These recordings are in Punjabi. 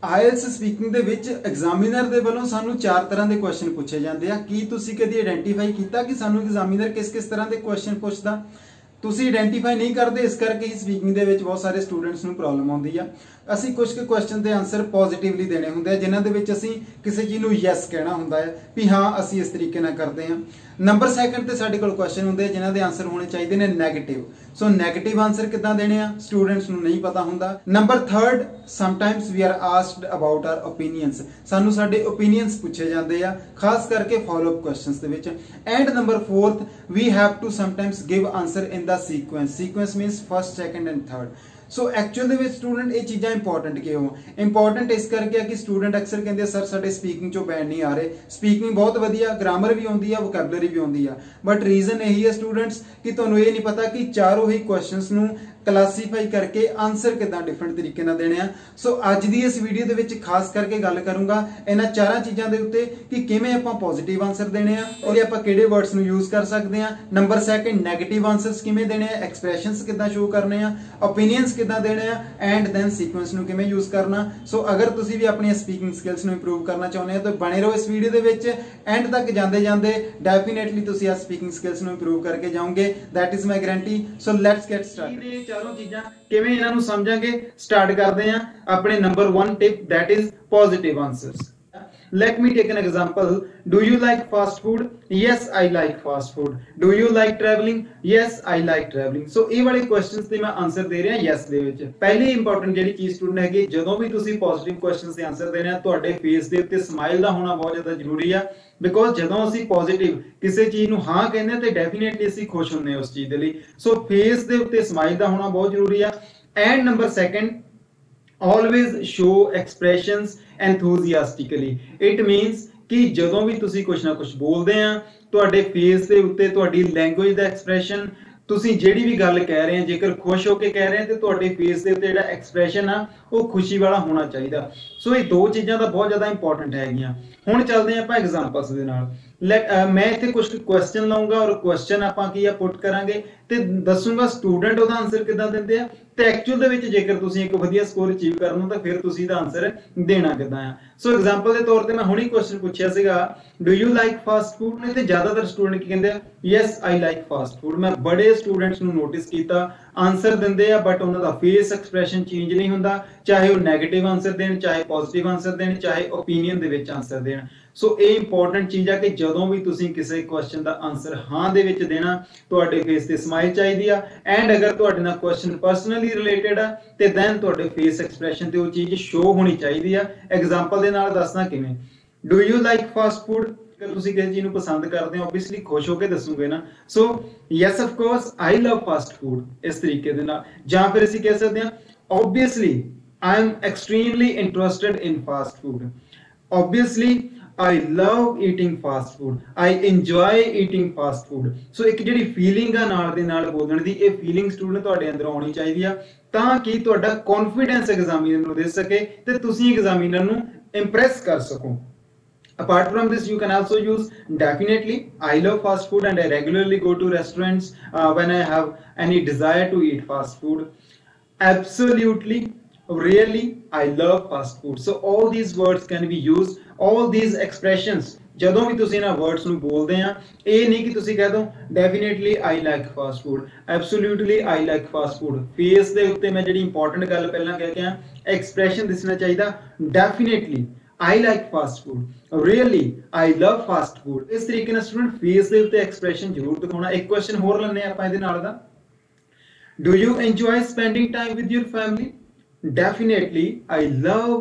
ਆਇਲਸ ਸਪੀਕਿੰਗ ਦੇ ਵਿੱਚ ਐਗਜ਼ਾਮੀਨਰ ਦੇ ਵੱਲੋਂ ਸਾਨੂੰ ਚਾਰ ਤਰ੍ਹਾਂ ਦੇ ਕੁਐਸਚਨ ਪੁੱਛੇ ਜਾਂਦੇ ਆ। ਕੀ ਤੁਸੀਂ ਕਦੀ ਆਇਡੈਂਟੀਫਾਈ ਕੀਤਾ ਕਿ ਸਾਨੂੰ ਐਗਜ਼ਾਮੀਨਰ ਕਿਸ ਤਰ੍ਹਾਂ ਦੇ ਕੁਐਸਚਨ ਪੁੱਛਦਾ? ਤੁਸੀਂ ਆਇਡੈਂਟੀਫਾਈ ਨਹੀਂ ਕਰਦੇ, ਇਸ ਕਰਕੇ ਹੀ ਸਪੀਕਿੰਗ ਦੇ ਵਿੱਚ ਬਹੁਤ ਸਾਰੇ ਸਟੂਡੈਂਟਸ ਨੂੰ ਪ੍ਰੋਬਲਮ ਆਉਂਦੀ ਆ। ਅਸੀਂ ਕੁਝ ਕੁ ਕੁਐਸਚਨ ਦੇ ਆਨਸਰ ਪੋਜ਼ਿਟਿਵਲੀ ਦੇਣੇ ਹੁੰਦੇ ਆ, ਜਿਨ੍ਹਾਂ ਦੇ ਵਿੱਚ ਅਸੀਂ ਕਿਸੇ ਚੀਜ਼ ਨੂੰ ਯੈਸ ਕਹਿਣਾ ਹੁੰਦਾ ਹੈ ਵੀ ਹਾਂ ਅਸੀਂ ਇਸ ਤਰੀਕੇ ਨਾਲ ਕਰਦੇ ਹਾਂ। ਨੰਬਰ ਸੈਕੰਡ ਤੇ ਸਾਡੇ ਕੋਲ ਕੁਐਸਚਨ ਹੁੰਦੇ ਆ ਜਿਨ੍ਹਾਂ ਦੇ ਆਨਸਰ ਹੋਣੇ ਚਾਹੀਦੇ ਨੇ ਨੈਗੇਟਿਵ। ਸੋ ਨੈਗੇਟਿਵ ਆਨਸਰ ਕਿੱਦਾਂ ਦੇਣੇ ਆ ਸਟੂਡੈਂਟਸ ਨੂੰ ਨਹੀਂ ਪਤਾ ਹੁੰਦਾ। Number third, sometimes we are asked about our opinions, ਸਾਨੂੰ ਸਾਡੇ ਓਪੀਨੀਅਨਸ ਪੁੱਛੇ ਜਾਂਦੇ ਆ, ਖਾਸ ਕਰਕੇ ਫਾਲੋ ਅਪ ਕੁਐਸਚਨਸ ਦੇ ਵਿੱਚ। And number fourth, we have to sometimes give answer in the sequence. Sequence means first, second and third. So actual ਦੇ ਵਿੱਚ ਸਟੂਡੈਂਟ ਇਹ ਚੀਜ਼ਾਂ ਇੰਪੋਰਟੈਂਟ ਕਿਉਂ? ਇੰਪੋਰਟੈਂਟ ਇਸ ਕਰਕੇ ਆ ਕਿ ਸਟੂਡੈਂਟ ਅਕਸਰ ਕਹਿੰਦੇ ਸਰ ਸਾਡੇ ਸਪੀਕਿੰਗ ਚੋਂ ਬੈਂਡ ਨਹੀਂ ਆ ਰਹੇ। ਸਪੀਕਿੰਗ ਬਹੁਤ ਵਧੀਆ, ਗ੍ਰਾਮਰ ਵੀ ਆਉਂਦੀ ਆ, ਵੋਕੈਬਲਰੀ ਵੀ ਆਉਂਦੀ ਆ, ਬਟ ਰੀਜ਼ਨ ਇਹੀ ਹੈ ਸਟੂਡੈਂਟਸ ਕਿ ਤੁਹਾਨੂੰ ਇਹ ਨਹੀਂ ਪਤਾ ਕਿ ਚਾਰੋਂ ਹੀ ਕੁਐਸਚਨਸ ਨੂੰ ਕਲਾਸੀਫਾਈ ਕਰਕੇ ਆਨਸਰ ਕਿਦਾਂ ਡਿਫਰੈਂਟ ਤਰੀਕੇ ਨਾਲ ਦੇਣੇ ਆ। ਸੋ ਅੱਜ ਦੀ ਇਸ ਵੀਡੀਓ ਦੇ ਵਿੱਚ ਖਾਸ ਕਰਕੇ ਗੱਲ ਕਰੂੰਗਾ ਇਹਨਾਂ ਚਾਰਾਂ ਚੀਜ਼ਾਂ ਦੇ ਉੱਤੇ ਕਿ ਕਿਵੇਂ ਆਪਾਂ ਪੋਜ਼ਿਟਿਵ ਆਨਸਰ ਦੇਣੇ ਆ ਔਰ ਆਪਾਂ ਕਿਹੜੇ ਵਰਡਸ ਨੂੰ ਯੂਜ਼ ਕਰ ਸਕਦੇ ਆ। ਨੰਬਰ ਸੈਕੰਡ, ਨੈਗੇਟਿਵ ਆਨਸਰਸ ਕਿਵੇਂ ਦੇਣੇ ਆ, ਐਕਸਪ੍ਰੈਸ਼ਨਸ ਕਿਦਾਂ ਸ਼ੋ ਕਰਨੇ ਆ, ਓਪੀਨੀਅਨਸ ਕਿਦਾਂ ਦੇਣੇ ਆ, ਐਂਡ ਦੈਨ ਸੀਕੁਐਂਸ ਨੂੰ ਕਿਵੇਂ ਯੂਜ਼ ਕਰਨਾ। ਸੋ ਅਗਰ ਤੁਸੀਂ ਵੀ ਆਪਣੀਆਂ ਸਪੀਕਿੰਗ ਸਕਿੱਲਸ ਨੂੰ ਇੰਪਰੂਵ ਕਰਨਾ ਚਾਹੁੰਦੇ ਆ ਤਾਂ ਬਣੇ ਰਹੋ ਇਸ ਵੀਡੀਓ ਦੇ ਵਿੱਚ। ਐਂਡ ਤੱਕ ਜਾਂਦੇ ਜਾਂਦੇ ਡੈਫੀਨੇਟਲੀ ਤੁਸੀਂ ਆ ਸਪੀਕਿੰਗ ਸਕਿੱਲਸ ਨੂੰ ਇੰਪਰੂਵ ਕਰਕੇ ਜਾਓਗੇ, that is my guarantee. So let's get started. ਚਾਰੋਂ ਚੀਜ਼ਾਂ ਕਿਵੇਂ ਇਹਨਾਂ ਨੂੰ ਸਮਝਾਂਗੇ, ਸਟਾਰਟ ਕਰਦੇ ਆ ਆਪਣੇ number 1 tip, that is positive answers. Let me take an example. Do you like fast food? Yes, I like fast food. Do you like traveling? Yes, I like traveling. So ਇਹ ਵਾਲੇ ਕੁਐਸਚਨਸ ਤੇ ਮੈਂ ਆਨਸਰ ਦੇ ਰਿਹਾ yes ਦੇ ਵਿੱਚ। ਪਹਿਲੀ ਇੰਪੋਰਟੈਂਟ ਜਿਹੜੀ ਚੀਜ਼ ਸਟੂਡੈਂਟ ਹੈਗੀ, ਜਦੋਂ ਵੀ ਤੁਸੀਂ ਪੋਜ਼ਿਟਿਵ ਕੁਐਸਚਨਸ ਦੇ ਆਨਸਰ ਦੇਣੇ ਆ ਤੁਹਾਡੇ ਫੇਸ ਦੇ ਉੱਤੇ ਸਮਾਈਲ ਦਾ ਹੋਣਾ ਬਹੁਤ ਜ਼ਿਆਦਾ ਜ਼ਰੂਰੀ ਆ। ਬਿਕੋਜ਼ ਜਦੋਂ ਅਸੀਂ ਪੋਜ਼ਿਟਿਵ ਕਿਸੇ ਚੀਜ਼ ਨੂੰ ਹਾਂ ਕਹਿੰਦੇ ਆ ਤੇ ਡੈਫੀਨੇਟਲੀ ਅਸੀਂ ਖੁਸ਼ ਹੁੰਦੇ ਹਾਂ ਉਸ ਚੀਜ਼ ਦੇ ਲਈ। ਸੋ ਫੇਸ ਦੇ ਉੱਤੇ ਸਮਾਈਲ ਦਾ ਹੋਣਾ ਬਹੁਤ ਜ਼ਰੂਰੀ ਆ। And number second, always show expressions enthusiastically. It means ਕਿ ਜਦੋਂ ਵੀ ਤੁਸੀਂ ਕੁਝ ਨਾ ਕੁਝ ਬੋਲਦੇ ਆ ਤੁਹਾਡੇ ਫੇਸ ਦੇ ਉੱਤੇ ਤੁਹਾਡੀ ਲੈਂਗੁਏਜ ਦਾ ਐਕਸਪ੍ਰੈਸ਼ਨ, ਤੁਸੀਂ ਜਿਹੜੀ ਵੀ ਗੱਲ ਕਹਿ ਰਹੇ ਆ ਜੇਕਰ ਖੁਸ਼ ਹੋ ਕੇ ਕਹਿ ਰਹੇ ਆ ਤੇ ਤੁਹਾਡੇ ਫੇਸ ਦੇ ਉੱਤੇ ਜਿਹੜਾ ਐਕਸਪ੍ਰੈਸ਼ਨ ਆ ਉਹ ਖੁਸ਼ੀ ਵਾਲਾ ਹੋਣਾ ਚਾਹੀਦਾ। ਸੋ ਇਹ ਦੋ ਚੀਜ਼ਾਂ ਤਾਂ ਬਹੁਤ ਜ਼ਿਆਦਾ ਇੰਪੋਰਟੈਂਟ ਹੈਗੀਆਂ। ਹੁਣ ਚੱਲਦੇ ਆਪਾਂ ਐਗਜ਼ਾਮਪਲਸ ਦੇ ਨਾਲ। ਮੈਂ ਇੱਥੇ ਕੁਝ ਕੁਐਸਚਨ ਲਾਉਂਗਾ ਔਰ ਕੁਐਸਚਨ ਆਪਾਂ ਕੀ ਆ ਪੁੱਟ ਕਰਾਂਗੇ ਤੇ ਦੱਸੂਗਾ ਸਟੂਡੈਂਟ ਉਹਦਾ ਆਨਸਰ ਕਿੱਦਾਂ ਦਿੰਦੇ ਆ ਤੇ ਐਕਚੁਅਲ ਦੇ ਵਿੱਚ ਜੇਕਰ ਤੁਸੀਂ ਇੱਕ ਵਧੀਆ ਸਕੋਰ ਅਚੀਵ ਕਰਨਾ ਤਾਂ ਫਿਰ ਤੁਸੀਂ ਇਹਦਾ ਆਨਸਰ ਦੇਣਾ ਕਿੱਦਾਂ ਆ। ਸੋ ਐਗਜ਼ਾਮਪਲ ਦੇ ਤੌਰ ਤੇ ਮੈਂ ਹੁਣੀ ਕੁਐਸਚਨ ਪੁੱਛਿਆ ਸੀਗਾ, do you like fast food? ਤੇ ਜ਼ਿਆਦਾਤਰ ਸਟੂਡੈਂਟ ਕੀ ਕਹਿੰਦੇ ਆ, yes I like fast food. ਮੈਂ ਬੜੇ ਸਟੂਡੈਂਟਸ ਨੂੰ ਨੋਟਿਸ ਕੀਤਾ ਆਨਸਰ ਦਿੰਦੇ ਆ ਬਟ ਉਹਨਾਂ ਦਾ ਫੇਸ ਐਕਸਪ੍ਰੈਸ਼ਨ ਚੇਂਜ ਨਹੀਂ ਹੁੰਦਾ, ਚਾਹੇ ਉਹ ਨੈਗੇਟਿਵ ਆਨਸਰ ਦੇਣ, ਚਾਹੇ ਪੋਜ਼ਿਟਿਵ ਆਨਸਰ ਦੇਣ, ਚਾਹੇ ਓਪੀਨੀਅਨ ਦੇ ਵਿੱਚ ਆਨਸਰ ਦੇਣ। ਸੋ ਇਹ ਇੰਪੋਰਟੈਂਟ ਚੀਜ਼ ਆ ਕਿ ਜਦੋਂ ਵੀ ਤੁਸੀਂ ਕਿਸੇ ਕੁਐਸਚਨ ਦਾ ਆਨਸਰ ਹਾਂ ਦੇ ਵਿੱਚ ਦੇਣਾ ਤੁਹਾਡੇ ਫੇਸ ਤੇ ਸਮਾਈਲ ਚਾਹੀਦੀ ਆ। ਐਂਡ ਅਗਰ ਤੁਹਾਡੇ ਨਾਲ ਕੁਐਸਚਨ ਪਰਸਨਲੀ ਰਿਲੇਟਡ ਆ ਤੇ ਦੈਨ ਤੁਹਾਡੇ ਫੇਸ ਐਕਸਪ੍ਰੈਸ਼ਨ ਤੇ ਉਹ ਚੀਜ਼ ਸ਼ੋ ਹੋਣੀ ਚਾਹੀਦੀ ਆ। ਐਗਜ਼ਾਮਪਲ ਦੇ ਨਾਲ ਦੱਸਣਾ ਕਿਵੇਂ। Do you like fast food? ਅਗਰ ਤੁਸੀਂ ਕਿਸੇ ਚੀਜ਼ ਨੂੰ ਪਸੰਦ ਕਰਦੇ ਹੋ ਆਬਵੀਅਸਲੀ ਖੁਸ਼ ਹੋ ਕੇ ਦੱਸੋਗੇ ਨਾ। So yes of course I love fast food, ਇਸ ਤਰੀਕੇ ਦੇ ਨਾਲ। ਜਾਂ ਫਿਰ ਅਸੀਂ ਕਹਿ ਸਕਦੇ ਹਾਂ obviously I am extremely interested in fast food. Obviously I love eating fast food. I enjoy eating fast food. ਸੋ ਇੱਕ ਜਿਹੜੀ ਫੀਲਿੰਗ ਆ ਨਾਲ ਦੇ ਨਾਲ ਬੋਲਣ ਦੀ, ਇਹ ਫੀਲਿੰਗ ਸਟੂਡੈਂਟ ਤੁਹਾਡੇ ਅੰਦਰ ਆਉਣੀ ਚਾਹੀਦੀ ਆ ਤਾਂ ਕਿ ਤੁਹਾਡਾ ਕੌਨਫੀਡੈਂਸ ਐਗਜ਼ਾਮੀਨਰ ਨੂੰ ਦੇ ਸਕੇ ਤੇ ਤੁਸੀਂ ਐਗਜ਼ਾਮੀਨਰ ਨੂੰ ਇੰਪ੍ਰੈਸ ਕਰ ਸਕੋ। Apart from this, you can also use definitely I love fast food and I regularly go to restaurants when I have any desire to eat fast food. Absolutely, really, I love fast food. So all these words can be used, all these expressions ਜਦੋਂ ਵੀ ਤੁਸੀਂ ਇਹਨਾਂ ਵਰਡਸ ਨੂੰ ਬੋਲਦੇ ਆ ਇਹ ਨਹੀਂ ਕਿ ਤੁਸੀਂ ਕਹਿ ਦੋ definitely I like fast food, absolutely I like fast food. Face ਦੇ ਉੱਤੇ ਮੈਂ ਜਿਹੜੀ ਇੰਪੋਰਟੈਂਟ ਗੱਲ ਪਹਿਲਾਂ ਕਹਿ ਕੇ ਆ ਐਕਸਪ੍ਰੈਸ਼ਨ ਦਿਸਣਾ ਚਾਹੀਦਾ। Definitely I like fast food. Really, I love fast food. ਇਸ ਤਰੀਕੇ ਨਾਲ ਸਟੂਡੈਂਟ ਫੇਸ ਦੇ ਉੱਤੇ ਐਕਸਪ੍ਰੈਸ਼ਨ ਜ਼ਰੂਰ ਦਿਖਾਉਣਾ। ਇੱਕ ਕੁਐਸਚਨ ਹੋਰ ਲੈਣੇ ਆਪਾਂ ਇਹਦੇ ਨਾਲ ਦਾ, do you enjoy spending time with your family? Definitely, I love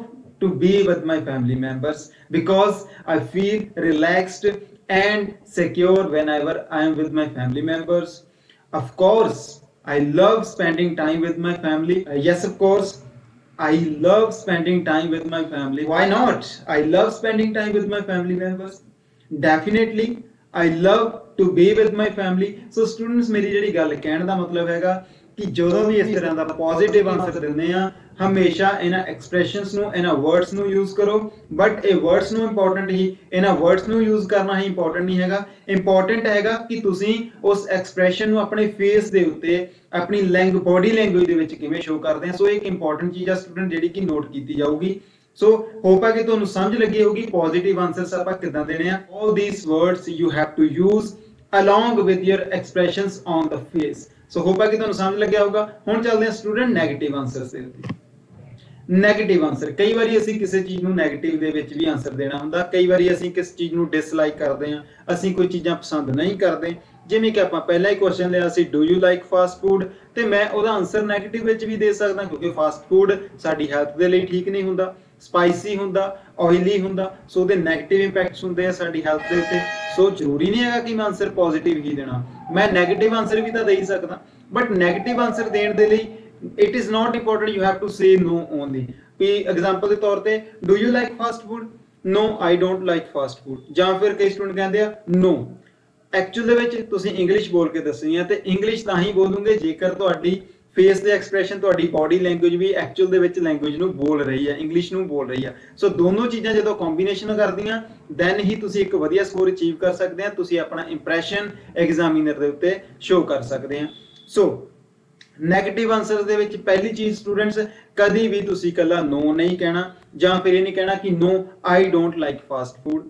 to be with my family members because I feel relaxed and secure whenever I am with my family members. Of course, I love spending time with my family. Yes, of course. I love spending time with my family. Why not? I love spending time with my family members. Definitely, I love to be with my family. So students, ਮੇਰੀ ਜਿਹੜੀ ਗੱਲ ਕਹਿਣ ਦਾ ਮਤਲਬ ਹੈਗਾ ਕਿ ਜਦੋਂ ਵੀ ਇਸ ਤਰ੍ਹਾਂ ਦਾ ਪੋਜ਼ਿਟਿਵ ਆਨਸਰ ਦਿੰਦੇ ਆ ਹਮੇਸ਼ਾ ਇਹਨਾਂ ਐਕਸਪ੍ਰੈਸ਼ਨਸ ਨੂੰ, ਇਹਨਾਂ ਵਰਡਸ ਨੂੰ ਯੂਜ਼ ਕਰੋ। ਬਟ ਇਹ ਵਰਡਸ ਨੂੰ ਇੰਪੋਰਟੈਂਟ ਹੀ, ਇਹਨਾਂ ਵਰਡਸ ਨੂੰ ਯੂਜ਼ ਕਰਨਾ ਹੀ ਇੰਪੋਰਟੈਂਟ ਨਹੀਂ ਹੈਗਾ। ਇੰਪੋਰਟੈਂਟ ਹੈਗਾ ਕਿ ਤੁਸੀਂ ਉਸ ਐਕਸਪ੍ਰੈਸ਼ਨ ਨੂੰ ਆਪਣੇ ਫੇਸ ਦੇ ਉੱਤੇ ਆਪਣੀ ਬੋਡੀ ਲੈਂਗੁਏਜ ਦੇ ਵਿੱਚ ਕਿਵੇਂ ਸ਼ੋ ਕਰਦੇ ਆ। ਸੋ ਇੱਕ ਇੰਪੋਰਟੈਂਟ ਚੀਜ਼ ਆ ਸਟੂਡੈਂਟ ਜਿਹੜੀ ਕਿ ਨੋਟ ਕੀਤੀ ਜਾਊਗੀ। ਸੋ ਹੋਪ ਹੈ ਕਿ ਤੁਹਾਨੂੰ ਸਮਝ ਲੱਗੀ ਹੋਗੀ ਪੋਜ਼ਿਟਿਵ ਆਨਸਰਸ ਆਪਾਂ ਕਿੱਦਾਂ ਦੇਣੇ ਆ। all these words you have to use along with your expressions on the face। So hop ਹੈ ਕਿ ਤੁਹਾਨੂੰ ਸਮਝ ਲੱਗਿਆ ਹੋਊਗਾ। ਹੁਣ ਚੱਲਦੇ ਹਾਂ ਸਟੂਡੈਂਟ ਨੈਗੇਟਿਵ ਆਨਸਰਸ ਦੇ ਉੱਤੇ। ਨੈਗੇਟਿਵ ਆਨਸਰ, ਕਈ ਵਾਰੀ ਅਸੀਂ ਕਿਸੇ ਚੀਜ਼ ਨੂੰ ਨੈਗੇਟਿਵ ਦੇ ਵਿੱਚ ਵੀ ਆਨਸਰ ਦੇਣਾ ਹੁੰਦਾ, ਕਈ ਵਾਰੀ ਅਸੀਂ ਕਿਸ ਚੀਜ਼ ਨੂੰ ਡਿਸਲਾਈਕ ਕਰਦੇ ਹਾਂ, ਅਸੀਂ ਕੋਈ ਚੀਜ਼ਾਂ ਪਸੰਦ ਨਹੀਂ ਕਰਦੇ। ਜਿਵੇਂ ਕਿ ਆਪਾਂ ਪਹਿਲਾ ਹੀ ਕੁਐਸਚਨ ਲਿਆ ਸੀ do you like fast food, ਤੇ ਮੈਂ ਉਹਦਾ ਆਨਸਰ ਨੈਗੇਟਿਵ ਵਿੱਚ ਵੀ ਦੇ ਸਕਦਾ ਕਿਉਂਕਿ ਫਾਸਟ ਫੂਡ ਸਾਡੀ ਹੈਲਥ ਦੇ ਲਈ ਠੀਕ ਨਹੀਂ ਹੁੰਦਾ, ਸਪਾਈਸੀ ਹੁੰਦਾ, ਆਇਲੀ ਹੁੰਦਾ, ਸੋ ਉਹਦੇ ਨੈਗੇਟਿਵ ਇੰਪੈਕਟਸ ਹੁੰਦੇ ਆ ਸਾਡੀ ਹੈਲਥ ਦੇ ਉੱਤੇ। ਸੋ ਜ਼ਰੂਰੀ ਨਹੀਂ ਹੈਗਾ ਕਿ ਮੈਂ ਆਨਸਰ ਪੋਜ਼ਿਟਿਵ ਹੀ ਦੇਣਾ, ਮੈਂ ਨੈਗੇਟਿਵ ਆਨਸਰ ਵੀ ਤਾਂ ਦੇ ਹੀ ਸਕਦਾ, ਬਟ ਨੈਗੇਟਿਵ ਆਨਸਰ ਦੇਣ ਦੇ ਲਈ it is not important you have to say no only। ਵੀ ਐਗਜ਼ਾਮਪਲ ਦੇ ਤੌਰ ਤੇ do you like fast food, no I don't like fast food, ਜਾਂ ਫਿਰ ਕਈ ਸਟੂਡੈਂਟ ਕਹਿੰਦੇ ਆ no। ਐਕਚੁਅਲ ਦੇ ਵਿੱਚ ਤੁਸੀਂ ਇੰਗਲਿਸ਼ ਬੋਲ ਕੇ ਦੱਸਣੀ ਹੈ, ਤੇ ਇੰਗਲਿਸ਼ ਤਾਂ ਹੀ ਬੋਲੋਗੇ ਜੇਕਰ ਤੁਹਾਡੀ ਫੇਸ ਦੇ ਐਕਸਪ੍ਰੈਸ਼ਨ, ਤੁਹਾਡੀ ਬਾਡੀ ਲੈਂਗੁਏਜ ਵੀ ਐਕਚੁਅਲ ਦੇ ਵਿੱਚ ਲੈਂਗੁਏਜ ਨੂੰ ਬੋਲ ਰਹੀ ਹੈ, ਇੰਗਲਿਸ਼ ਨੂੰ ਬੋਲ ਰਹੀ ਹੈ। ਸੋ ਦੋਨੋਂ ਚੀਜ਼ਾਂ ਜਦੋਂ ਕੰਬੀਨੇਸ਼ਨ ਕਰਦੀਆਂ ਦੈਨ ਹੀ ਤੁਸੀਂ ਇੱਕ ਵਧੀਆ ਸਕੋਰ ਅਚੀਵ ਕਰ ਸਕਦੇ ਆ, ਤੁਸੀਂ ਆਪਣਾ ਇੰਪ੍ਰੈਸ਼ਨ ਐਗਜ਼ਾਮੀਨਰ ਦੇ ਉੱਤੇ ਸ਼ੋ ਕਰ ਸਕਦੇ ਆ। ਸੋ ਨੈਗੇਟਿਵ ਆਨਸਰ ਦੇ ਵਿੱਚ ਪਹਿਲੀ ਚੀਜ਼ ਸਟੂਡੈਂਟਸ, ਕਦੀ ਵੀ ਤੁਸੀਂ ਇਕੱਲਾ ਨੋ ਨਹੀਂ ਕਹਿਣਾ, ਜਾਂ ਫਿਰ ਇਹ ਨਹੀਂ ਕਹਿਣਾ ਕਿ no I don't like fast food.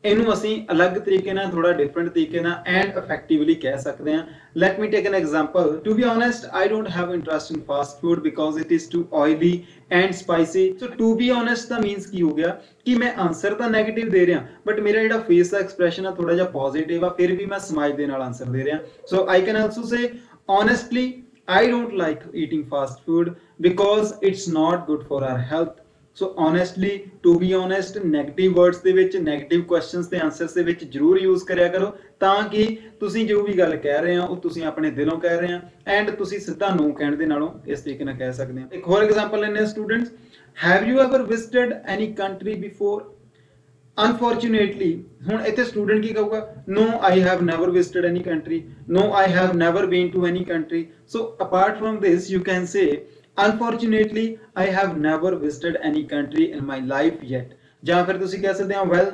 ਇਹਨੂੰ ਅਸੀਂ ਅਲੱਗ ਤਰੀਕੇ ਨਾਲ, ਥੋੜਾ ਡਿਫਰੈਂਟ ਤਰੀਕੇ ਨਾਲ ਐਂਡ ਇਫੈਕਟਿਵਲੀ ਕਹਿ ਸਕਦੇ ਹਾਂ। Let me take an example, to be honest I don't have interest in fast food because it is too oily and spicy. So to be honest ਦਾ ਮੀਨਸ ਕੀ ਹੋ ਗਿਆ ਕਿ ਮੈਂ ਆਨਸਰ ਤਾਂ ਨੈਗੇਟਿਵ ਦੇ ਰਿਹਾ, ਬਟ ਮੇਰਾ ਜਿਹੜਾ ਫੇਸ ਦਾ ਐਕਸਪ੍ਰੈਸ਼ਨ ਆ ਥੋੜਾ ਜਿਹਾ ਪੋਜ਼ਿਟਿਵ ਆ, ਫਿਰ ਵੀ ਮੈਂ ਸਮਾਈਲ ਦੇ ਨਾਲ ਆਨਸਰ ਦੇ ਰਿਹਾ। So I can also say honestly I don't like eating fast food because it's not good for our health। So honestly, to be honest, negative words ਦੇ ਵਿੱਚ, negative questions ਤੇ answers ਦੇ ਵਿੱਚ ਜ਼ਰੂਰ ਯੂਜ਼ ਕਰਿਆ ਕਰੋ, ਤਾਂ ਕਿ ਤੁਸੀਂ ਜੋ ਵੀ ਗੱਲ ਕਹਿ ਰਹੇ ਹੋ ਉਹ ਤੁਸੀਂ ਆਪਣੇ ਦਿਲੋਂ ਕਹਿ ਰਹੇ ਹੋ, ਐਂਡ ਤੁਸੀਂ ਸਿੱਧਾ ਨੋ ਕਹਿਣ ਦੇ ਨਾਲੋਂ ਇਸ ਤਰੀਕੇ ਨਾਲ ਕਹਿ ਸਕਦੇ ਹੋ। ਇੱਕ ਹੋਰ ਐਗਜ਼ਾਮਪਲ ਲੈਂਦੇ ਹਾਂ students, have you ever visited any country before? Unfortunately, ਹੁਣ ਇੱਥੇ ਸਟੂਡੈਂਟ ਕੀ ਕਹੂਗਾ, no I have never visited any country, no I have never been to any country। So apart from this you can say unfortunately I have never visited any country in my life yet। ਜਾਂ ਫਿਰ ਤੁਸੀਂ ਕਹਿ ਸਕਦੇ ਹੋ well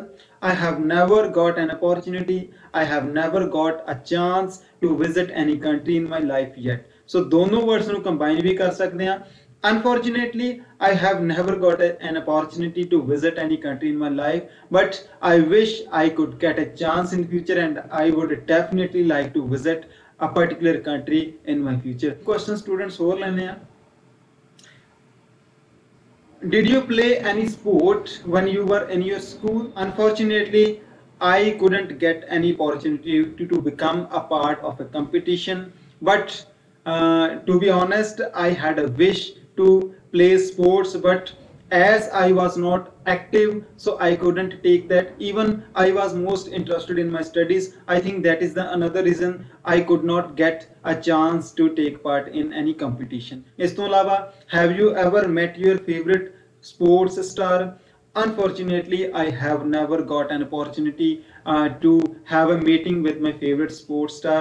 I have never got an opportunity, I have never got a chance to visit any country in my life yet। So ਦੋਨੋਂ words ਨੂੰ combine ਵੀ ਕਰ ਸਕਦੇ ਹਾਂ। Unfortunately, I have never got an opportunity to visit any country in my life, but I wish I could get a chance in future, and I would definitely like to visit a particular country in my future। Question students ਹੋਰ ਲੈਣੇ ਆ। Did you play any sport when you were in your school? Unfortunately, I couldn't get any opportunity to become a part of a competition, but to be honest, I had a wish to play sports, but as I was not active, so I couldn't take that। Even I was most interested in my studies, I think that is the another reason I could not get a chance to take part in any competition। ਇਸ ਤੋਂ ਇਲਾਵਾ have you ever met your favorite sports star? Unfortunately, I have never got an opportunity to have a meeting with my favorite sports star।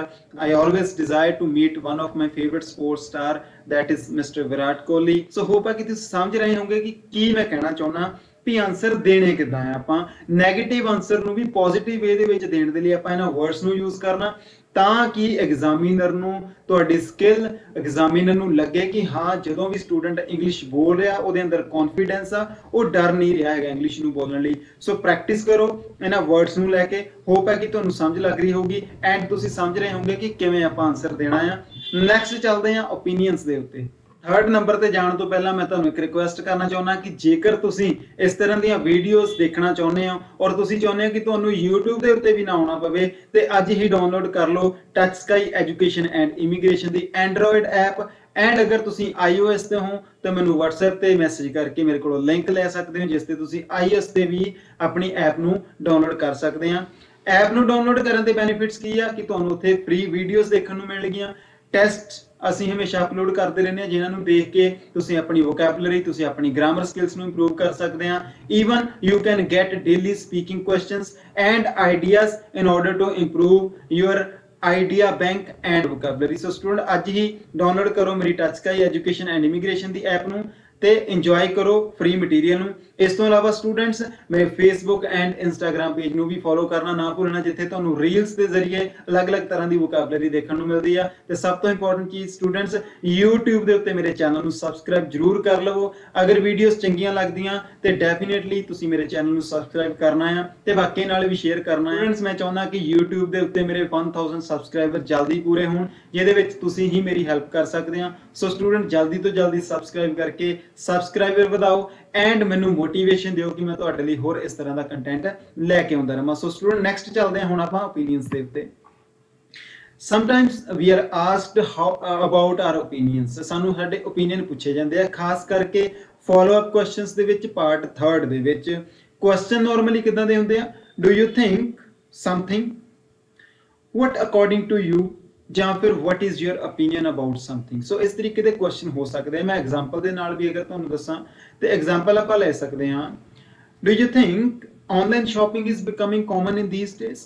I always desire to meet one of my favorite sports star, that is Mr. Virat Kohli। So hope ਹੈ ਕਿ ਤੁਸੀਂ ਸਮਝ ਰਹੇ ਹੋਵੋਗੇ ਕਿ ਕੀ ਮੈਂ ਕਹਿਣਾ ਚਾਹੁੰਦਾ ਵੀ ਆਨਸਰ ਦੇਣੇ ਕਿੱਦਾਂ ਆ। ਆਪਾਂ ਨੈਗੇਟਿਵ ਆਨਸਰ ਨੂੰ ਵੀ ਪੋਜ਼ਿਟਿਵ ਵੇ ਦੇ ਵਿੱਚ ਦੇਣ ਦੇ ਲਈ ਆਪਾਂ ਇਹਨਾਂ ਵਰਡਸ ਨੂੰ ਯੂਜ਼ ਕਰਨਾ, ਤਾਂ ਕਿ ਐਗਜ਼ਾਮੀਨਰ ਨੂੰ, ਤੁਹਾਡੀ ਸਕਿੱਲ ਐਗਜ਼ਾਮੀਨਰ ਨੂੰ ਲੱਗੇ ਕਿ ਹਾਂ ਜਦੋਂ ਵੀ ਸਟੂਡੈਂਟ ਇੰਗਲਿਸ਼ ਬੋਲ ਰਿਹਾ ਉਹਦੇ ਅੰਦਰ ਕੌਨਫੀਡੈਂਸ ਆ, ਉਹ ਡਰ ਨਹੀਂ ਰਿਹਾ ਹੈਗਾ ਇੰਗਲਿਸ਼ ਨੂੰ ਬੋਲਣ ਲਈ। ਸੋ ਪ੍ਰੈਕਟਿਸ ਕਰੋ ਇਹਨਾਂ ਵਰਡਸ ਨੂੰ ਲੈ ਕੇ। ਹੋਪ ਹੈ ਕਿ ਤੁਹਾਨੂੰ ਸਮਝ ਲੱਗ ਰਹੀ ਹੋਊਗੀ ਐਂਡ ਤੁਸੀਂ ਸਮਝ ਰਹੇ ਹੋਵੋਗੇ ਕਿ ਕਿਵੇਂ ਆਪਾਂ ਆਨਸਰ ਦੇਣਾ ਆ। ਨੈਕਸਟ ਚੱਲਦੇ ਆ ਓਪੀਨੀਅਨਸ ਦੇ ਉੱਤੇ। थर्ड नंबर ਤੇ ਜਾਣ ਤੋਂ ਪਹਿਲਾਂ ਮੈਂ ਤੁਹਾਨੂੰ ਇੱਕ ਰਿਕੁਐਸਟ ਕਰਨਾ ਚਾਹੁੰਦਾ ਕਿ ਜੇਕਰ ਤੁਸੀਂ ਇਸ ਤਰ੍ਹਾਂ ਦੀਆਂ ਵੀਡੀਓਜ਼ ਦੇਖਣਾ ਚਾਹੁੰਦੇ ਹੋ ਔਰ ਤੁਸੀਂ ਚਾਹੁੰਦੇ ਹੋ ਕਿ ਤੁਹਾਨੂੰ YouTube ਦੇ ਉੱਤੇ ਵੀ ਨਾ ਆਉਣਾ ਪਵੇ, ਤੇ ਅੱਜ ਹੀ ਡਾਊਨਲੋਡ ਕਰ ਲਓ touch sky education and immigration the Android app. And ਅਗਰ ਤੁਸੀਂ iOS ਤੇ ਹੋ ਤਾਂ ਮੈਨੂੰ WhatsApp ਤੇ ਮੈਸੇਜ ਕਰਕੇ ਮੇਰੇ ਕੋਲੋਂ ਲਿੰਕ ਲੈ ਸਕਦੇ ਹੋ, ਜਿਸ ਤੇ ਤੁਸੀਂ iOS ਤੇ ਵੀ ਆਪਣੀ ਐਪ ਨੂੰ ਡਾਊਨਲੋਡ ਕਰ ਸਕਦੇ ਆ। ਐਪ ਨੂੰ ਡਾਊਨਲੋਡ ਕਰਨ ਦੇ ਬੈਨੀਫਿਟਸ ਕੀ ਆ ਕਿ ਤੁਹਾਨੂੰ ਉੱਥੇ ਫ੍ਰੀ ਵੀਡੀਓਜ਼ ਦੇਖਣ ਨੂੰ ਮਿਲਣਗੀਆਂ, ਟੈਸਟ ਅਸੀਂ ਹਮੇਸ਼ਾ ਅਪਲੋਡ ਕਰਦੇ ਰਹਿੰਦੇ ਹਾਂ ਜਿਨ੍ਹਾਂ ਨੂੰ ਦੇਖ ਕੇ ਤੁਸੀਂ ਆਪਣੀ ਵੋਕੈਬਲਰੀ, ਤੁਸੀਂ ਆਪਣੀ ਗ੍ਰਾਮਰ ਸਕਿੱਲਸ ਨੂੰ ਇੰਪਰੂਵ ਕਰ ਸਕਦੇ ਆ। Even you can get daily speaking questions and ideas in order to improve your idea bank and vocabulary. So student ਅੱਜ ਹੀ ਡਾਊਨਲੋਡ ਕਰੋ ਮੇਰੀ touch sky education and immigration ਦੀ ਐਪ ਨੂੰ ਤੇ ਇੰਜੋਏ ਕਰੋ ਫ੍ਰੀ ਮਟੀਰੀਅਲ ਨੂੰ। इस तो इलावा स्टूडेंट्स मेरे फेसबुक एंड इंस्टाग्राम पेज ਨੂੰ ਵੀ ਫੋਲੋ ਕਰਨਾ ਨਾ ਭੁੱਲਣਾ, ਜਿੱਥੇ ਤੁਹਾਨੂੰ ਰੀल्स ਦੇ ਜ਼ਰੀਏ ਅਲੱਗ-ਅਲੱਗ ਤਰ੍ਹਾਂ ਦੀ ਵੋਕੈਬਲਰੀ ਦੇਖਣ ਨੂੰ ਮਿਲਦੀ ਆ। ਤੇ ਸਭ ਤੋਂ ਇੰਪੋਰਟੈਂਟ ਚੀਜ਼ ਸਟੂਡੈਂਟਸ, YouTube ਦੇ ਉੱਤੇ ਮੇਰੇ ਚੈਨਲ ਨੂੰ ਸਬਸਕ੍ਰਾਈਬ ਜ਼ਰੂਰ ਕਰ ਲਵੋ। ਅਗਰ ਵੀਡੀਓਜ਼ ਚੰਗੀਆਂ ਲੱਗਦੀਆਂ ਤੇ ਡੈਫੀਨਿਟਲੀ ਤੁਸੀਂ ਮੇਰੇ ਚੈਨਲ ਨੂੰ ਸਬਸਕ੍ਰਾਈਬ ਕਰਨਾ ਆ ਤੇ ਬਾਕੀ ਨਾਲ ਵੀ ਸ਼ੇਅਰ ਕਰਨਾ ਹੈ। ਸਟੂਡੈਂਟਸ ਮੈਂ ਚਾਹੁੰਦਾ ਕਿ YouTube ਦੇ ਉੱਤੇ ਮੇਰੇ 1000 ਸਬਸਕ੍ਰਾਈਬਰ ਜਲਦੀ ਪੂਰੇ ਹੋਣ, ਜਿਹਦੇ ਵਿੱਚ ਤੁਸੀਂ ਹੀ ਮੇਰੀ ਹੈਲਪ ਕਰ ਸਕਦੇ ਆ। ਸੋ ਸਟੂਡੈਂਟ ਜਲਦੀ ਤੋਂ ਜਲਦੀ ਸਬਸਕ੍ਰਾਈਬ ਕਰਕੇ ਸਬਸਕ੍ਰਾਈਬਰ ਵਧਾਓ ਐਂਡ ਮੈਨੂੰ ਮੋਟੀਵੇਸ਼ਨ ਦਿਓ ਕਿ ਮੈਂ ਤੁਹਾਡੇ ਲਈ ਹੋਰ ਇਸ ਤਰ੍ਹਾਂ ਦਾ ਕੰਟੈਂਟ ਲੈ ਕੇ ਆਉਂਦਾ ਰਹਾਂ। ਸੋ ਸਟੂਡੈਂਟ ਨੈਕਸਟ ਚੱਲਦੇ ਹਾਂ ਹੁਣ ਆਪਾਂ ਓਪੀਨੀਅਨਸ ਦੇ ਉੱਤੇ। Sometimes we are asked about our opinions, ਸਾਨੂੰ ਸਾਡੇ ਓਪੀਨੀਅਨ ਪੁੱਛੇ ਜਾਂਦੇ ਆ, ਖਾਸ ਕਰਕੇ ਫੋਲੋ ਅਪ ਕੁਐਸਚਨਸ ਦੇ ਵਿੱਚ ਪਾਰਟ 3 ਦੇ ਵਿੱਚ। ਕੁਐਸਚਨ ਨਾਰਮਲੀ ਕਿਦਾਂ ਦੇ ਹੁੰਦੇ ਆ? Do you think something, what according to you, ਜਾਂ ਫਿਰ what is your opinion about something। ਸੋ ਇਸ ਤਰੀਕੇ ਦੇ ਕੁਐਸਚਨ ਹੋ ਸਕਦੇ ਆ। ਮੈਂ ਐਗਜ਼ਾਮਪਲ ਦੇ ਨਾਲ ਵੀ ਅਗਰ ਤੁਹਾਨੂੰ ਦੱਸਾਂ ਤੇ ਐਗਜ਼ਾਮਪਲ ਆਪਾਂ ਲੈ ਸਕਦੇ ਹਾਂ। Do you think online shopping is becoming common in these days.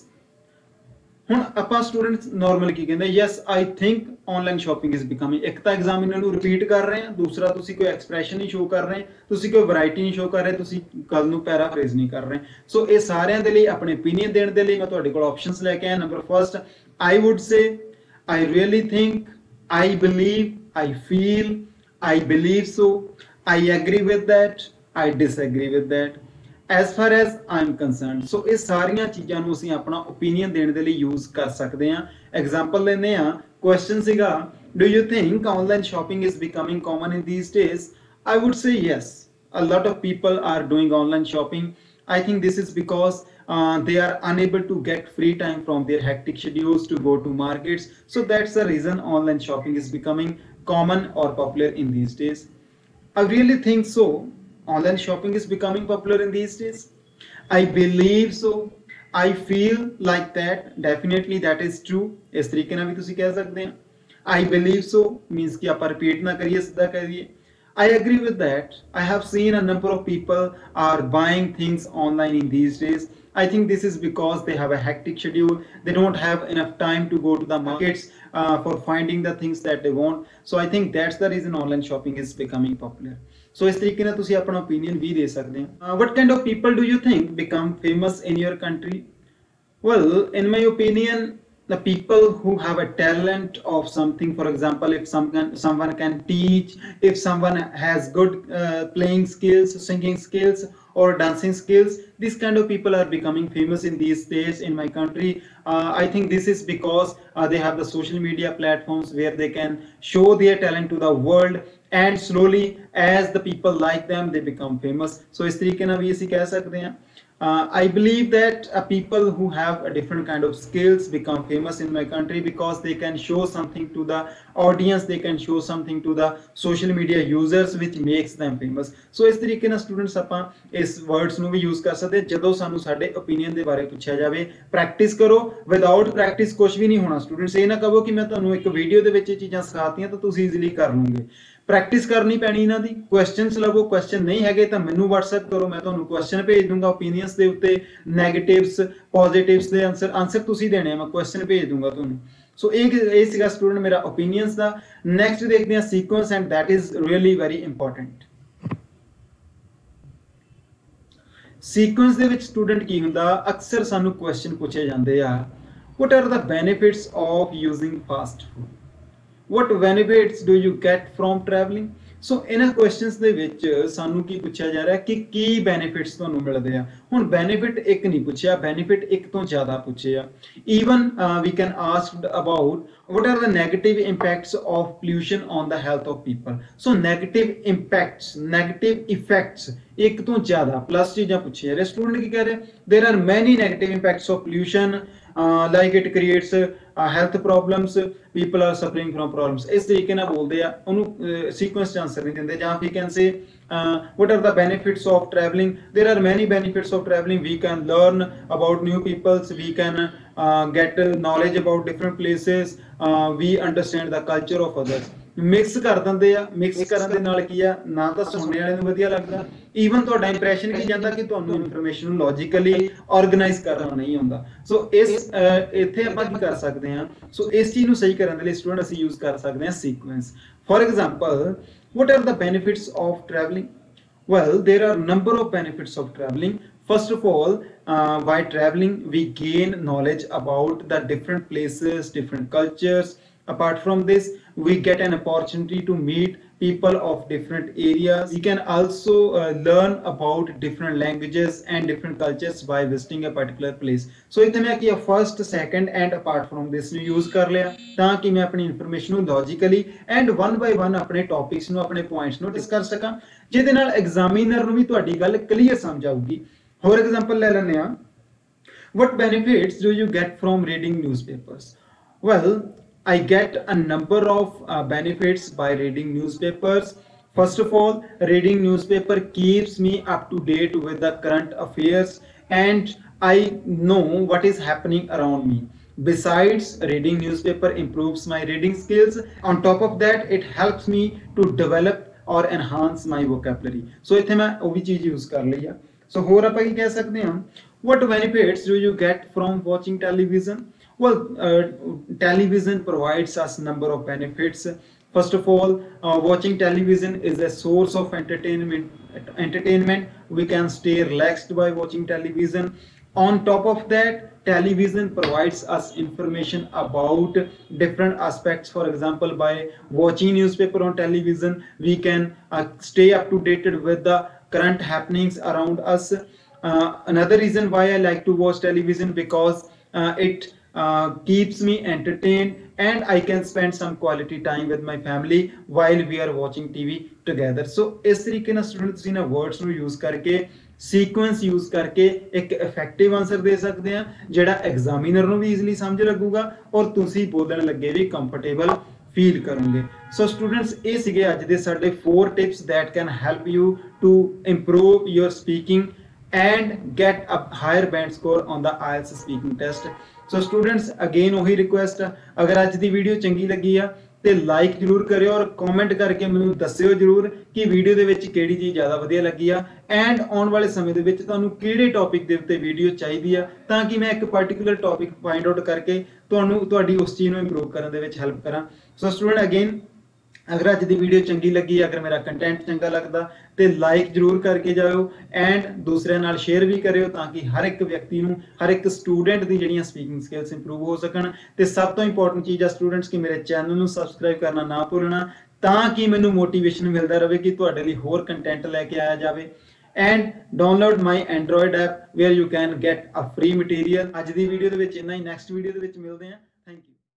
ਹੁਣ ਆਪਾਂ ਸਟੂਡੈਂਟਸ ਨਾਰਮਲ ਕੀ ਕਹਿੰਦੇ? Yes I think online shopping is becoming. ਇੱਕ ਤਾਂ ਐਗਜ਼ਾਮੀਨਰ ਨੂੰ ਰਿਪੀਟ ਕਰ ਰਹੇ ਆ, ਦੂਸਰਾ ਤੁਸੀਂ ਕੋਈ ਐਕਸਪ੍ਰੈਸ਼ਨ ਨਹੀਂ ਸ਼ੋ ਕਰ ਰਹੇ, ਤੁਸੀਂ ਕੋਈ ਵੈਰਾਈਟੀ ਨਹੀਂ ਸ਼ੋ ਕਰ ਰਹੇ, ਤੁਸੀਂ ਗੱਲ ਨੂੰ ਪੈਰਾਫਰੇਜ਼ ਨਹੀਂ ਕਰ ਰਹੇ। ਸੋ ਇਹ ਸਾਰਿਆਂ ਦੇ ਲਈ ਆਪਣੇ ਓਪੀਨੀਅਨ ਦੇਣ ਦੇ ਲਈ ਮੈਂ ਤੁਹਾਡੇ ਕੋਲ ਆਪਸ਼ਨਸ ਲੈ ਕੇ ਆਇਆ। Number first, I wood say, I really think, I believe, I feel, I believe so, I agree with that, I disagree with that, as far as I'm concerned। so ਇਹ ਸਾਰੀਆਂ ਚੀਜ਼ਾਂ ਨੂੰ ਅਸੀਂ ਆਪਣਾ ਓਪੀਨੀਅਨ ਦੇਣ ਦੇ ਲਈ ਯੂਜ਼ ਕਰ ਸਕਦੇ ਹਾਂ। ਐਗਜ਼ਾਮਪਲ ਲੈਂਦੇ ਹਾਂ। ਕੁਐਸਚਨ ਸੀਗਾ, do you think online shopping is becoming common in these days? I would say yes, a lot of people are doing online shopping. I think this is because they are unable to get free time from their hectic schedules to go to markets. So that's the reason online shopping is becoming common or popular in these days. I really think so. Online shopping is becoming popular in these days. I believe so. I feel like that. Definitely that is true. ਇਸ ਤਰੀਕੇ ਨਾਲ ਵੀ ਤੁਸੀਂ ਕਹਿ ਸਕਦੇ ਆ। I believe so means ਕਿ ਆਪਾਂ ਰਿਪੀਟ ਨਾ ਕਰੀਏ, ਸਿੱਧਾ ਕਰੀਏ। I agree with that. I have seen a number of people are buying things online in these days. I think this is because they have a hectic schedule. They don't have enough time to go to the markets for finding the things that they want. So I think that's the reason online shopping is becoming popular. So ਇਸ ਤਰੀਕੇ ਨਾਲ ਤੁਸੀਂ ਆਪਣਾ opinion ਵੀ ਦੇ ਸਕਦੇ ਹੋ। What kind of people do you think become famous in your country? Well, in my opinion, the people who have a talent of something, for example, if someone can teach, if someone has good playing skills, singing skills or dancing skills, these kind of people are becoming famous in these days in my country. I think this is because they have the social media platforms where they can show their talent to the world, and slowly as the people like them they become famous. So ਇਸ ਤਰੀਕੇ ਨਾਲ ਵੀ ਅਸੀਂ ਕਹਿ ਸਕਦੇ ਹਾਂ। I believe that people who have a different kind of skills become famous in my country because they can show something to the audience, they can show something to the social media users which makes them famous. So ਇਸ ਤਰੀਕੇ ਨਾਲ ਸਟੂਡੈਂਟਸ ਆਪਾਂ ਇਸ ਵਰਡਸ ਨੂੰ ਵੀ ਯੂਜ਼ ਕਰ ਸਕਦੇ ਜਦੋਂ ਸਾਨੂੰ ਸਾਡੇ ਓਪੀਨੀਅਨ ਦੇ ਬਾਰੇ ਪੁੱਛਿਆ ਜਾਵੇ। ਪ੍ਰੈਕਟਿਸ ਕਰੋ, ਵਿਦਆਊਟ ਪ੍ਰੈਕਟਿਸ ਕੁਝ ਵੀ ਨਹੀਂ ਹੋਣਾ ਸਟੂਡੈਂਟਸ। ਇਹ ਨਾ ਕਹੋ ਕਿ ਮੈਂ ਤੁਹਾਨੂੰ ਇੱਕ ਵੀਡੀਓ ਦੇ ਵਿੱਚ ਇਹ ਚੀਜ਼ਾਂ ਸਿਖਾਤੀਆਂ ਤਾਂ ਤੁਸੀਂ ਈਜ਼ੀਲੀ ਕਰ ਲਓਗੇ। ਪ੍ਰੈਕਟਿਸ ਕਰਨੀ ਪੈਣੀ ਇਹਨਾਂ ਦੀ। ਕੁਐਸਚਨਸ ਲਵੋ, ਕੁਐਸਚਨ ਨਹੀਂ ਹੈਗੇ ਤਾਂ ਮੈਨੂੰ WhatsApp ਕਰੋ, ਮੈਂ ਤੁਹਾਨੂੰ ਕੁਐਸਚਨ ਭੇਜ ਦੂੰਗਾ ਓਪੀਨੀਅਨਸ ਦੇ ਉੱਤੇ, ਨੈਗੇਟਿਵਸ ਪੋਜ਼ਿਟਿਵਸ ਦੇ ਆਨਸਰ ਤੁਸੀਂ ਦੇਣੇ ਆ, ਮੈਂ ਕੁਐਸਚਨ ਭੇਜ ਦੂੰਗਾ ਤੁਹਾਨੂੰ। ਸੋ ਇਹ ਸੀਗਾ ਸਟੂਡੈਂਟ ਮੇਰਾ ਓਪੀਨੀਅਨਸ ਦਾ। ਨੈਕਸਟ ਦੇਖਦੇ ਹਾਂ sequence, and that is really very important. Sequence ਦੇ ਵਿੱਚ ਸਟੂਡੈਂਟ ਕੀ ਹੁੰਦਾ? ਅਕਸਰ ਸਾਨੂੰ ਕੁਐਸਚਨ ਪੁੱਛੇ ਜਾਂਦੇ ਆ, what are the benefits of using fast food? What benefits do you get from traveling? ਸੋ ਇਹਨਾਂ ਕੁਐਸਚਨਸ ਦੇ ਵਿੱਚ ਸਾਨੂੰ ਕੀ ਪੁੱਛਿਆ ਜਾ ਰਿਹਾ ਕਿ ਕੀ ਬੈਨੀਫਿਟਸ ਤੁਹਾਨੂੰ ਮਿਲਦੇ ਆ। ਹੁਣ ਬੈਨੀਫਿਟ ਇੱਕ ਨਹੀਂ ਪੁੱਛਿਆ, ਬੈਨੀਫਿਟ ਇੱਕ ਤੋਂ ਜ਼ਿਆਦਾ ਪੁੱਛੇ ਆ। Even we can asked about what are the negative impacts of pollution on the health of people? So negative impacts, negative effects ਇੱਕ ਤੋਂ ਜ਼ਿਆਦਾ ਪਲੱਸ ਚੀਜ਼ਾਂ ਪੁੱਛੀਆਂ। ਸਟੂਡੈਂਟ ਕੀ ਕਹਿ ਰਹੇ? there are many negative impacts of pollution, like it creates health problems, people are suffering from problems। ਇਸ ਤਰੀਕੇ ਨਾਲ ਬੋਲਦੇ ਆ, ਉਹਨੂੰ ਸੀਕੁਐਂਸ ਚ ਆਨਸਰ ਨਹੀਂ ਦਿੰਦੇ। ਜਾਂ we can say what are the benefits of traveling? there are many benefits of traveling. We can learn about new peoples, we can get knowledge about different places, we understand the culture of others। Mix ਕਰ ਦਿੰਦੇ ਆ। ਮਿਕਸ ਕਰਨ ਦੇ ਨਾਲ ਕੀ ਆ, ਨਾ ਤਾਂ ਸੁਣਨੇ ਵਾਲੇ ਨੂੰ ਵਧੀਆ ਲੱਗਦਾ, ਈਵਨ ਤੁਹਾਡਾ ਇੰਪ੍ਰੈਸ਼ਨ ਕੀ ਜਾਂਦਾ ਕਿ ਤੁਹਾਨੂੰ ਇਨਫੋਰਮੇਸ਼ਨ ਨੂੰ ਲੌਜੀਕਲੀ ਆਰਗੇਨਾਈਜ਼ ਕਰਨਾ ਨਹੀਂ ਆਉਂਦਾ। ਸੋ ਇਸ ਇੱਥੇ ਆਪਾਂ ਕੀ ਕਰ ਸਕਦੇ ਹਾਂ? ਸੋ ਇਸ ਚੀਜ਼ ਨੂੰ ਸਹੀ ਕਰਨ ਦੇ ਲਈ ਸਟੂਡੈਂਟ ਅਸੀਂ ਯੂਜ਼ ਕਰ ਸਕਦੇ ਹਾਂ sequence. For example, what are the benefits of traveling? Well, there are number of benefits of traveling. First of all, by traveling we gain knowledge about the different places, different cultures. Apart from this, we get an opportunity to meet people of different areas. We can also learn about different languages and different cultures by visiting a particular place. So इतने में कि first, second and apart from this ਨੂੰ use ਕਰ ਲਿਆ ਤਾਂ ਕਿ ਮੈਂ ਆਪਣੀ ਇਨਫੋਰਮੇਸ਼ਨ ਨੂੰ logically and one by one ਆਪਣੇ ਟੌਪਿਕਸ ਨੂੰ ਆਪਣੇ ਪੁਆਇੰਟਸ ਨੂੰ ਡਿਸਕਸ ਕਰ ਸਕਾਂ, ਜਿਹਦੇ ਨਾਲ ਐਗਜ਼ਾਮੀਨਰ ਨੂੰ ਵੀ ਤੁਹਾਡੀ ਗੱਲ ਕਲੀਅਰ ਸਮਝ ਆਊਗੀ। ਹੋਰ ਐਗਜ਼ਾਮਪਲ ਲੈ ਲੈਂਦੇ ਆ। What benefits do you get from reading newspapers? Well, I get a number of benefits by reading newspapers. First of all, reading newspaper keeps me up to date with the current affairs and I know what is happening around me. Besides, reading newspaper improves my reading skills. On top of that, it helps me to develop or enhance my vocabulary. So इत्थे मैं वो भी चीज यूज कर ली है। So होर आपां की कह सकते हैं, what benefits do you get from watching television? Well, television provides us number of benefits. First of all, watching television is a source of entertainment. We can stay relaxed by watching television. On top of that, television provides us information about different aspects. For example, by watching newspaper on television, we can stay up to date with the current happenings around us. Another reason why I like to watch television, because it keeps me entertained and I can spend some quality time with my family while we are watching TV together. So इस तरीके ना स्टूडेंट्स इन वर्ड्स ਨੂੰ यूज करके सीक्वेंस यूज करके एक इफेक्टिव आंसर दे सकते हैं, ਜਿਹੜਾ ਐਗਜ਼ਾਮੀਨਰ ਨੂੰ ਵੀ ਈਜ਼ੀਲੀ ਸਮਝ ਲੱਗੂਗਾ ਔਰ ਤੁਸੀਂ ਬੋਲਣ ਲੱਗੇ ਵੀ ਕੰਫਰਟੇਬਲ ਫੀਲ ਕਰੋਗੇ। ਸੋ ਸਟੂਡੈਂਟਸ, ਇਹ ਸੀਗੇ ਅੱਜ ਦੇ ਸਾਡੇ 4 tips that can help you to improve your speaking and get a higher band score on the IELTS speaking test. So students, again वही रिक्वेस्ट, अगर आज ਦੀ ਵੀਡੀਓ ਚੰਗੀ ਲੱਗੀ ਆ ਤੇ ਲਾਈਕ ਜਰੂਰ ਕਰਿਓ ਔਰ ਕਮੈਂਟ ਕਰਕੇ ਮੈਨੂੰ ਦੱਸਿਓ ਜਰੂਰ ਕਿ ਵੀਡੀਓ ਦੇ ਵਿੱਚ ਕਿਹੜੀ ਚੀਜ਼ ਜ਼ਿਆਦਾ ਵਧੀਆ ਲੱਗੀ ਆ ਐਂਡ ਆਉਣ ਵਾਲੇ ਸਮੇਂ ਦੇ ਵਿੱਚ ਤੁਹਾਨੂੰ ਕਿਹੜੇ ਟੌਪਿਕ ਦੇ ਉੱਤੇ ਵੀਡੀਓ ਚਾਹੀਦੀ ਆ, ਤਾਂ ਕਿ ਮੈਂ ਇੱਕ ਪਾਰਟਿਕੂਲਰ ਟੌਪਿਕ ਫਾਈਂਡ ਆਊਟ ਕਰਕੇ ਤੁਹਾਨੂੰ ਤੁਹਾਡੀ ਉਸ ਚੀਜ਼ ਨੂੰ ਇੰਪਰੂਵ ਕਰਨ ਦੇ ਵਿੱਚ ਹੈਲਪ ਕਰਾਂ। ਸੋ ਸਟੂਡੈਂਟ, ਅਗੇਨ अगर अज की वीडियो चंगी लगी, अगर मेरा कंटेंट चंगा लगता तो लाइक जरूर करके जाओ एंड दूसरे नाल शेयर भी करियो, ताकि हर एक व्यक्ति नूं, हर एक स्टूडेंट दी जिहड़ियां स्पीकिंग स्किल्स इंप्रूव हो सकन। ते सब तो इंपॉर्टेंट चीज़ है स्टूडेंट्स कि मेरे चैनल नूं सबसक्राइब करना ना भुलना, ताकि मैनूं मोटिवेशन मिलता रहे कि तुहाडे लई होर कंटेंट लैके आया जाए। And download my android app where you can get a free material. अज की वीडियो दे विच इन्ना ही, नैक्सट वीडियो दे विच मिलदे हैं।